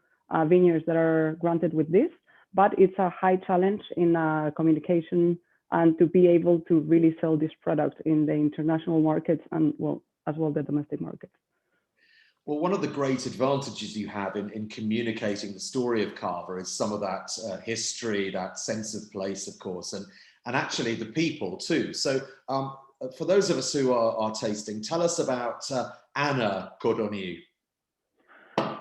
vineyards that are granted with this, but it's a high challenge in communication and to be able to really sell this product in the international markets and as well the domestic markets. Well, one of the great advantages you have in communicating the story of Cava is some of that history, that sense of place, of course, and actually the people too. So for those of us who are tasting, tell us about Anna Codogno.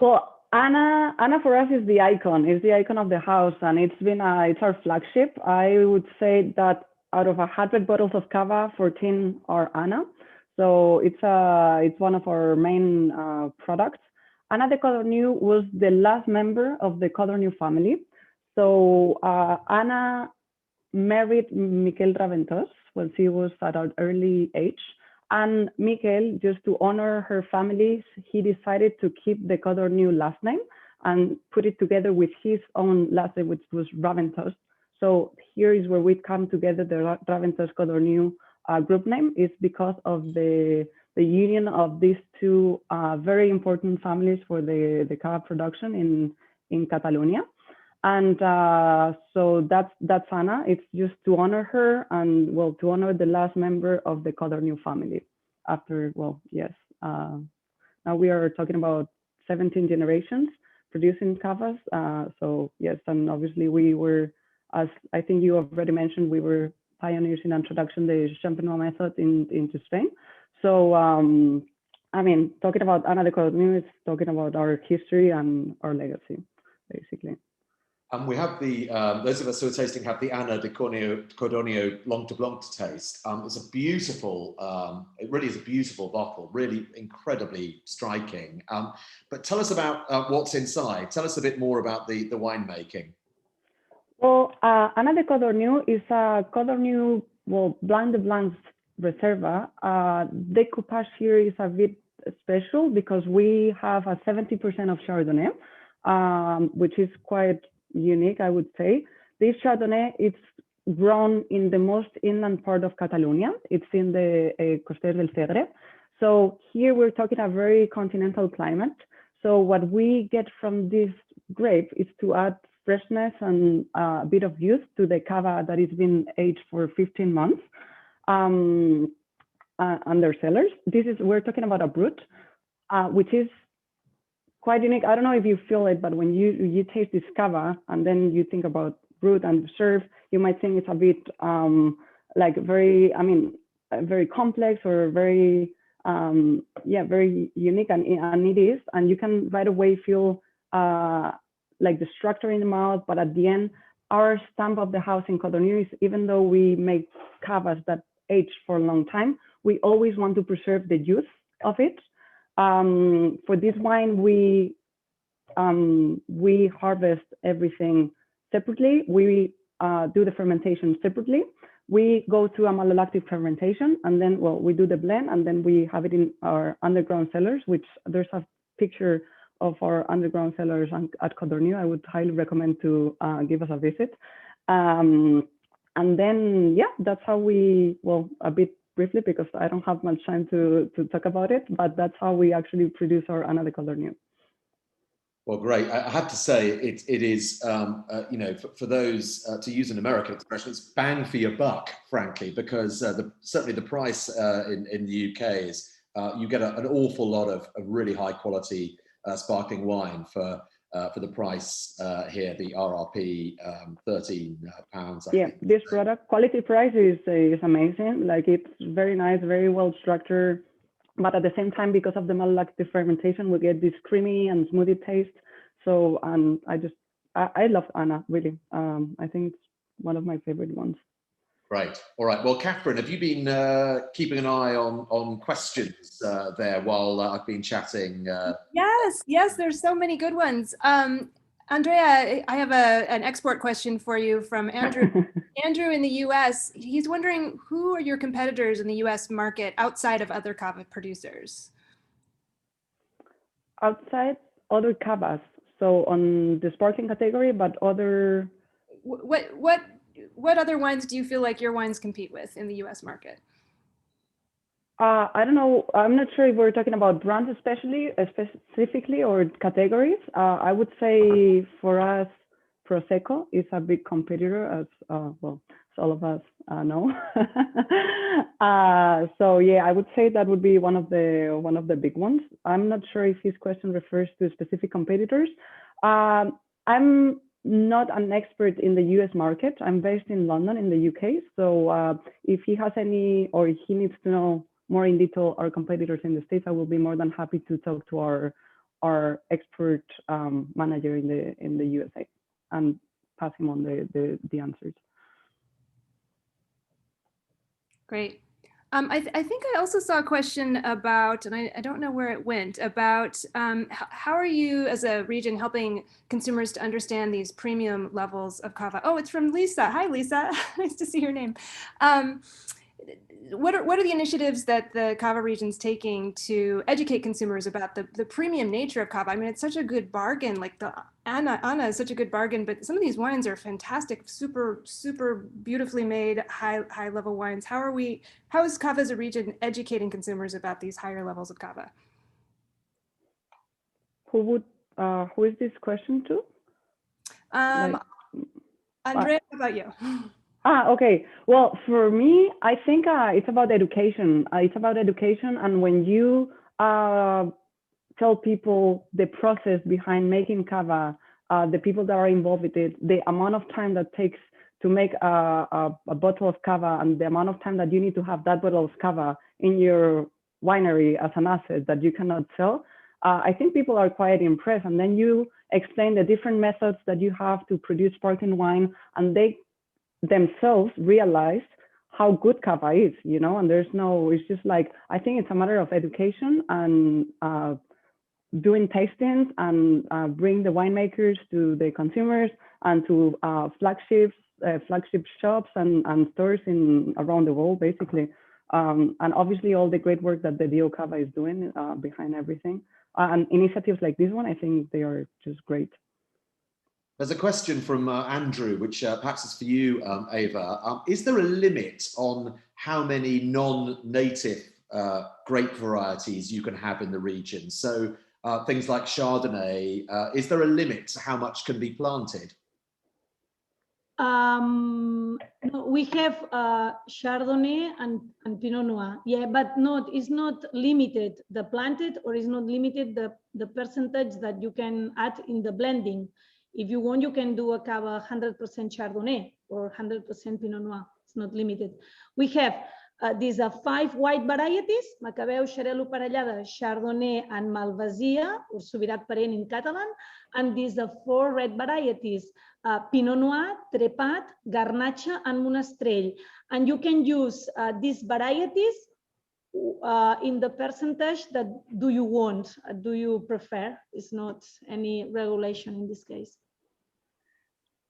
Well, Anna for us is the icon of the house, and it's our flagship. I would say that out of 100 bottles of Cava, 14 are Anna. So it's one of our main products. Anna de Codogno was the last member of the Codogno family. So Anna married Miquel Raventós when she was at an early age. And Miquel, just to honor her family, he decided to keep the Codogno last name and put it together with his own last name, which was Raventós. So here is where we come together, the Raventós Codogno group name is because of the union of these two very important families for the cava production in Catalonia. And so that's Anna. It's just to honor her and, well, to honor the last member of the Codorniu family. After, well, yes, now we are talking about 17 generations producing cavas. So yes, and obviously we were, as I think you already mentioned, we were pioneers in introduction the Champenois method into Spain. So I mean, talking about Ana de Codorniu is talking about our history and our legacy, basically. And we have the, those of us who are tasting have the Ana de Codorniu Blanc de Blanc to taste. It's a beautiful, it really is a beautiful bottle, really incredibly striking. But tell us about what's inside. Tell us a bit more about the winemaking. Well, Ana de Codorniu is a Codorniu, well, Blanc de Blanc Reserva. Decoupage here is a bit special because we have a 70% of Chardonnay, which is quite unique, I would say. This Chardonnay, it's grown in the most inland part of Catalonia. It's in the Coster del Segre. So here we're talking a very continental climate. So what we get from this grape is to add freshness and a bit of youth to the cava that has been aged for 15 months under cellars. We're talking about a brut, which is quite unique. I don't know if you feel it, but when you taste this cava and then you think about brut and serve, you might think it's a bit like very, I mean, very complex or very, yeah, very unique, and it is. And you can right away feel like the structure in the mouth, but at the end, our stamp of the house in Codorniu is, even though we make cavas that age for a long time, we always want to preserve the youth of it. For this wine, we harvest everything separately. We do the fermentation separately. We go through a malolactic fermentation, and then, well, we do the blend, and then we have it in our underground cellars, which there's a picture of our underground cellars at Codorniu. I would highly recommend to give us a visit. And then, yeah, that's how we, well, a bit briefly, because I don't have much time to talk about it, but that's how we actually produce our Ana de Codorniu. Well, great. I have to say, it is, you know, for those, to use an American expression, it's bang for your buck, frankly, because certainly the price in the UK is, you get an awful lot of really high quality sparkling wine for the price here, the RRP, £13. Yeah, this product quality price is amazing. Like, it's very nice, very well structured, but at the same time, because of the malolactic fermentation, we get this creamy and smoothie taste. So I love Ana, really. I think it's one of my favorite ones. Right. All right. Well, Catherine, have you been keeping an eye on questions there while I've been chatting? Yes, there's so many good ones. Andrea, I have an export question for you from Andrew. Andrew in the US, he's wondering, who are your competitors in the US market outside of other cava producers? Outside other cavas, so on the sparkling category, but other... What other wines do you feel like your wines compete with in the US market? I don't know. I'm not sure if we're talking about brands specifically or categories. I would say for us, Prosecco is a big competitor, as well, as all of us know. So yeah, I would say that would be one of the big ones. I'm not sure if his question refers to specific competitors. I'm not an expert in the US market. I'm based in London in the UK. So if he has any, or he needs to know more in detail our competitors in the States, I will be more than happy to talk to our expert manager in the USA and pass him on the answers. Great. I think I also saw a question about, and I don't know where it went, about how are you as a region helping consumers to understand these premium levels of cava? Oh, it's from Lisa. Hi, Lisa. Nice to see your name. what are the initiatives that the Cava region's taking to educate consumers about the premium nature of Cava? I mean, it's such a good bargain. Like the Anna is such a good bargain, but some of these wines are fantastic, super beautifully made, high level wines. How is Cava as a region educating consumers about these higher levels of Cava? Who is this question to? Andrea, how about you? Okay. Well, for me, I think it's about education. It's about education, and when you tell people the process behind making Cava, the people that are involved with it, the amount of time that takes to make a bottle of Cava, and the amount of time that you need to have that bottle of Cava in your winery as an asset that you cannot sell, I think people are quite impressed. And then you explain the different methods that you have to produce sparkling wine, and they themselves realize how good Cava is, you know, and it's just like, I think it's a matter of education and doing tastings and bring the winemakers to the consumers and to flagship shops and stores around the world, basically. And obviously all the great work that the D.O. Cava is doing behind everything. And initiatives like this one, I think they are just great. There's a question from Andrew, which perhaps is for you, Ava. Is there a limit on how many non-native grape varieties you can have in the region? So things like Chardonnay, is there a limit to how much can be planted? No, we have Chardonnay and Pinot Noir. Yeah, but it's not limited the planted, or is not limited the percentage that you can add in the blending. If you want, you can do a Cava 100% Chardonnay or 100% Pinot Noir. It's not limited. We have these are 5 white varieties: Macabeu, Xarel·lo, Parellada, Chardonnay, and Malvasia, or Subirat Parent in Catalan. And these are 4 red varieties: Pinot Noir, Trepat, Garnacha, and Monastrell. And you can use these varieties in the percentage that do you want, do you prefer. It's not any regulation in this case.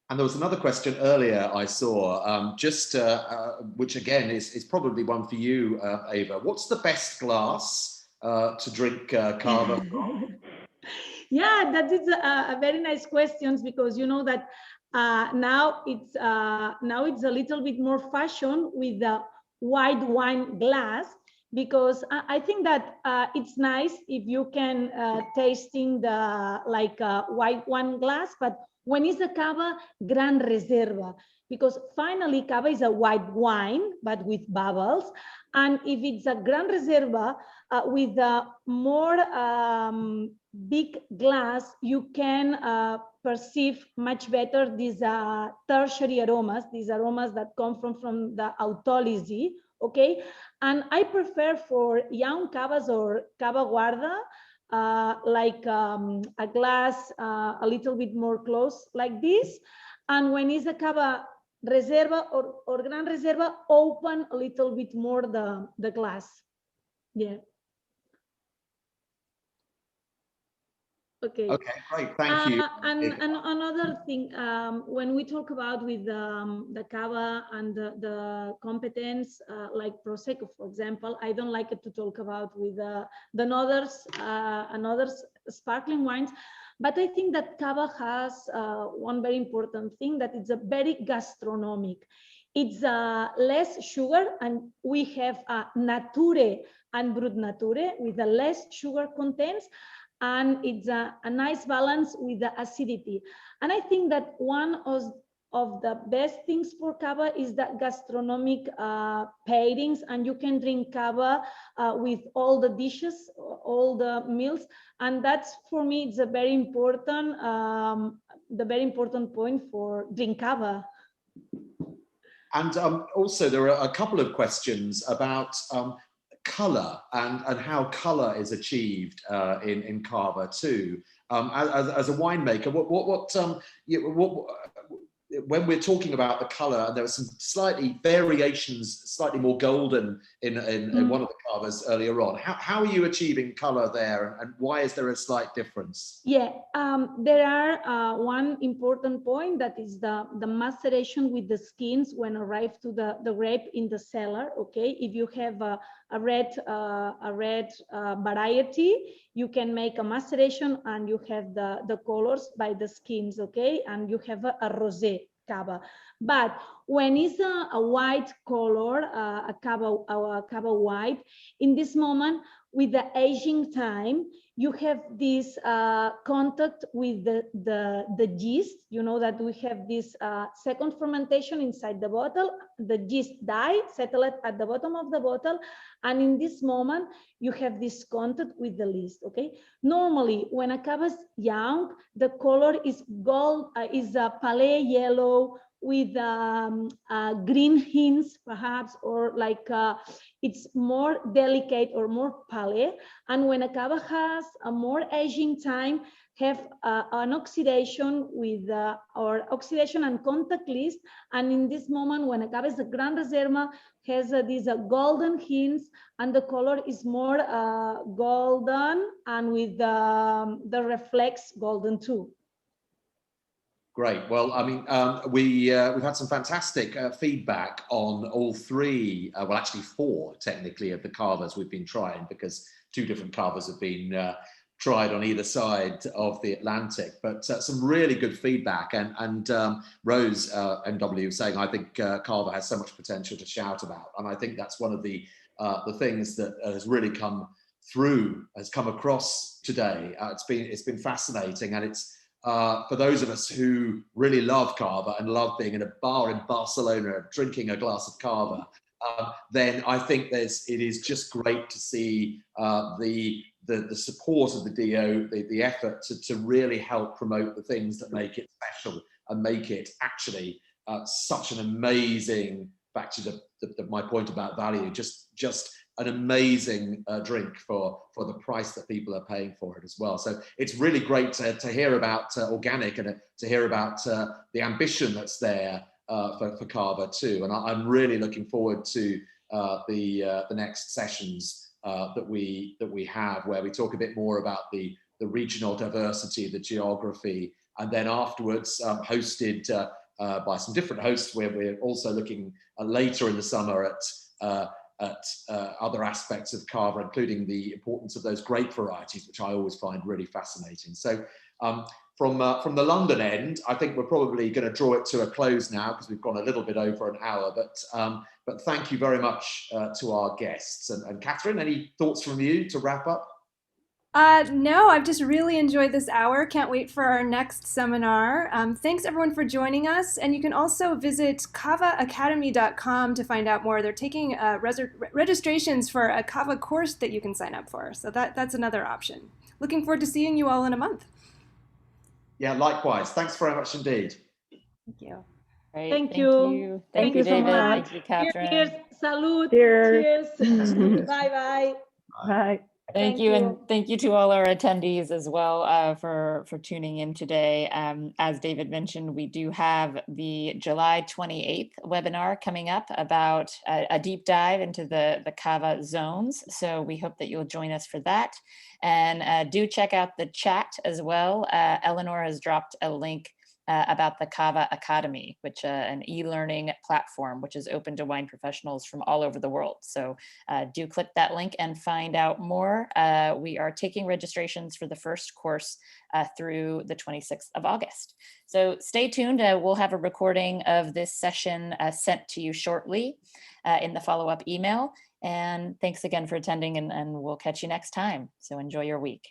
And there was another question earlier I saw, which again is probably one for you, Ava. What's the best glass to drink Cava from? Yeah, that is a very nice question, because you know that now it's a little bit more fashion with the white wine glass, because I think that it's nice if you can tasting the white wine glass, but when it's a Cava Gran Reserva, because finally Cava is a white wine but with bubbles, and if it's a Gran Reserva with a more big glass, you can perceive much better these tertiary aromas, these aromas that come from the autolysis. Okay, and I prefer for young Cavas or Cava Guarda, a glass a little bit more close like this. And when it's a Cava Reserva or Gran Reserva, open a little bit more the glass. Yeah. Okay. Okay, great, thank you. And another thing, when we talk about with the Cava and the competence, like Prosecco, for example, I don't like it to talk about with the others sparkling wines, but I think that Cava has one very important thing, that it's a very gastronomic. It's less sugar, and we have Nature and Brut Nature with the less sugar contents, and it's a nice balance with the acidity. And I think that one of the best things for Cava is that gastronomic pairings, and you can drink Cava with all the dishes, all the meals, and that's, for me, it's a very important, the very important point for drink Cava. And also there are a couple of questions about colour and how colour is achieved in Cava too. As a winemaker, when we're talking about the color, and there were some slightly variations, slightly more golden in one of the Cavas earlier on. How are you achieving color there, and why is there a slight difference? Yeah, there are one important point, that is the maceration with the skins when arrived to the grape in the cellar. Okay, if you have a red variety, you can make a maceration and you have the colors by the skins. Okay, and you have a rosé Cava. But when it's a white color, a Cava white, in this moment, with the aging time, you have this contact with the yeast. You know that we have this second fermentation inside the bottle. The yeast die, settle it at the bottom of the bottle, and in this moment you have this contact with the yeast. Okay. Normally, when a Cava is young, the color is gold, is a pale yellow with green hints, perhaps, or like it's more delicate or more pale. And when a Cava has a more aging time, have an oxidation with or oxidation and contact list. And in this moment, when a Cava is a Gran Reserva, has these golden hints, and the color is more golden, and with the reflex golden too. Great. Well, I mean, we've had some fantastic feedback on all three, well, actually four, technically, of the Cavas we've been trying, because two different Cavas have been tried on either side of the Atlantic. But some really good feedback. And Rose, MW, saying, I think Carver has so much potential to shout about. And I think that's one of the things that has really come across today. It's been fascinating, and it's for those of us who really love Carver and love being in a bar in Barcelona drinking a glass of Carver, then I think it is just great to see the support of the D.O, the effort to really help promote the things that make it special and make it actually such an amazing, back to my point about value, just an amazing drink for the price that people are paying for it as well. So it's really great to hear about organic, and to hear about the ambition that's there for Carver too. And I'm really looking forward to the next sessions that we have, where we talk a bit more about the regional diversity, the geography, and then afterwards hosted by some different hosts, where we're also looking later in the summer at other aspects of Carver, including the importance of those grape varieties, which I always find really fascinating. So from the London end, I think we're probably going to draw it to a close now, because we've gone a little bit over an hour. But thank you very much to our guests. And Katherine, any thoughts from you to wrap up? No, I've just really enjoyed this hour. Can't wait for our next seminar. Thanks everyone for joining us. And you can also visit cavaacademy.com to find out more. They're taking registrations for a Cava course that you can sign up for. So that's another option. Looking forward to seeing you all in a month. Yeah, likewise. Thanks very much indeed. Thank you. Great. Thank you. Thank you, so David. much. Thank you, Catherine. Cheers. Salud. Cheers. Cheers. Bye-bye. Bye. Thank you, and thank you to all our attendees as well for tuning in today. As David mentioned, we do have the July 28th webinar coming up about a deep dive into the Cava zones. So we hope that you'll join us for that. And do check out the chat as well. Eleanor has dropped a link about the Cava Academy, which an e-learning platform, which is open to wine professionals from all over the world. So do click that link and find out more. We are taking registrations for the first course through the 26th of August. So stay tuned. We'll have a recording of this session sent to you shortly in the follow-up email. And thanks again for attending, and we'll catch you next time. So enjoy your week.